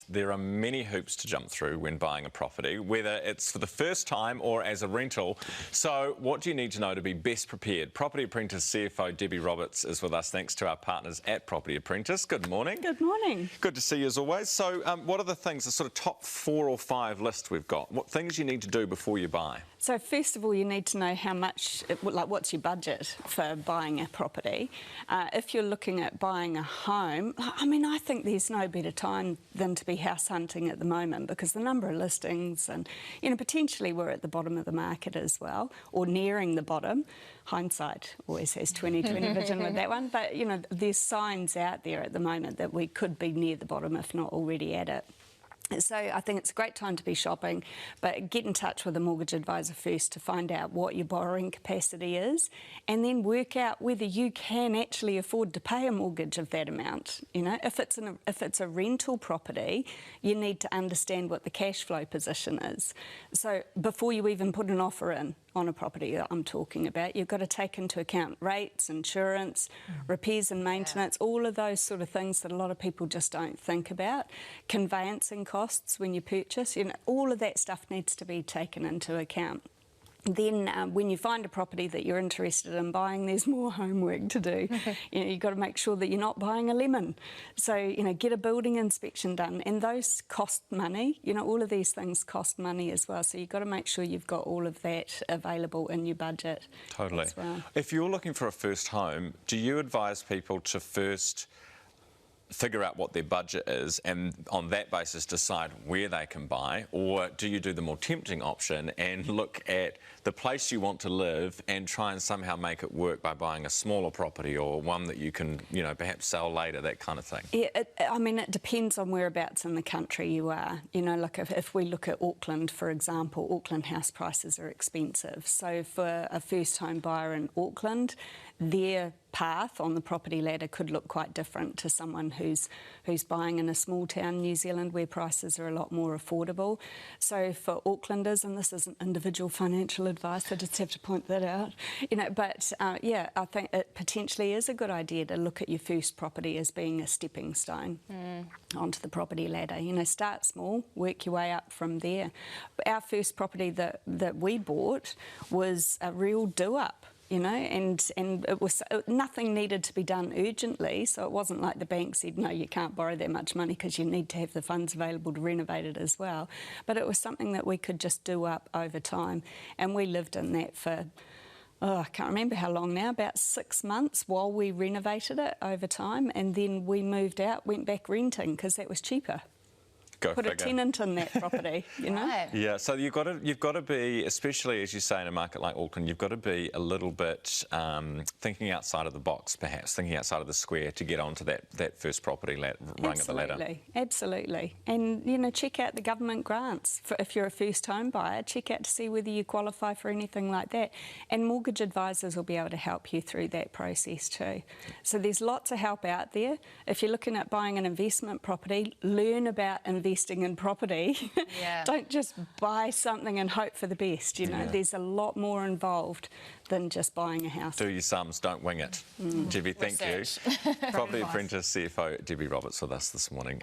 there are many hoops to jump through when buying a property, whether it's for the first time or as a rental. So what do you need to know to be best prepared? Property Apprentice CFO Debbie Roberts is with us, thanks to our partners at Property Apprentice. Good morning. Good morning. Good to see you as always. So what are the things, the sort of top 4 or 5 list we've got? What things you need to do before you buy? So first of all, you need to know how much, what's your budget for buying a property. If you're looking at buying a home, I mean, I think there's no better time than to be house hunting at the moment, because the number of listings and, you know, potentially we're at the bottom of the market as well, or nearing the bottom. Hindsight always has 20/20 vision with that one, but, you know, there's signs out there at the moment that we could be near the bottom, if not already at it. So I think it's a great time to be shopping, but get in touch with a mortgage advisor first to find out what your borrowing capacity is, and then work out whether you can actually afford to pay a mortgage of that amount. You know, if it's a rental property, you need to understand what the cash flow position is. So before you even put an offer in on a property that I'm talking about, you've got to take into account rates, insurance, repairs and maintenance, all of those sort of things that a lot of people just don't think about. Conveyancing costs when you purchase, you know, all of that stuff needs to be taken into account. Then when you find a property that you're interested in buying, there's more homework to do. You know, you've got to make sure that you're not buying a lemon. So, you know, get a building inspection done, and those cost money. You know, all of these things cost money as well. So you've got to make sure you've got all of that available in your budget. Totally. As well. If you're looking for a first home, do you advise people to first figure out what their budget is and on that basis decide where they can buy, or do you do the more tempting option and look at the place you want to live and try and somehow make it work by buying a smaller property or one that you can, you know, perhaps sell later, that kind of thing? Yeah, I mean, it depends on whereabouts in the country you are. You know, like if we look at Auckland, for example, Auckland house prices are expensive. So for a first home buyer in Auckland, their path on the property ladder could look quite different to someone who's buying in a small town New Zealand where prices are a lot more affordable. So for Aucklanders, and this isn't individual financial advice, I just have to point that out, you know, but yeah, I think it potentially is a good idea to look at your first property as being a stepping stone onto the property ladder. You know, start small, work your way up from there. Our first property that we bought was a real do-up. You know, and it was nothing needed to be done urgently, so it wasn't like the bank said, no, you can't borrow that much money because you need to have the funds available to renovate it as well. But it was something that we could just do up over time, and we lived in that for, I can't remember how long now, about 6 months while we renovated it over time, and then we moved out, went back renting because that was cheaper. Go Put figure. A tenant in that property, you know? Right. Yeah, so you've got to be, especially as you say in a market like Auckland, you've got to be a little bit thinking outside of the box, perhaps, thinking outside of the square to get onto that first property rung of the ladder. Absolutely. And, you know, check out the government grants. If you're a first home buyer, check out to see whether you qualify for anything like that. And mortgage advisors will be able to help you through that process too. So there's lots of help out there. If you're looking at buying an investment property, learn about investing in property. Yeah. Don't just buy something and hope for the best, you know. There's a lot more involved than just buying a house. Do your sums, don't wing it. Debbie, thank you. Property Apprentice CFO Debbie Roberts with us this morning.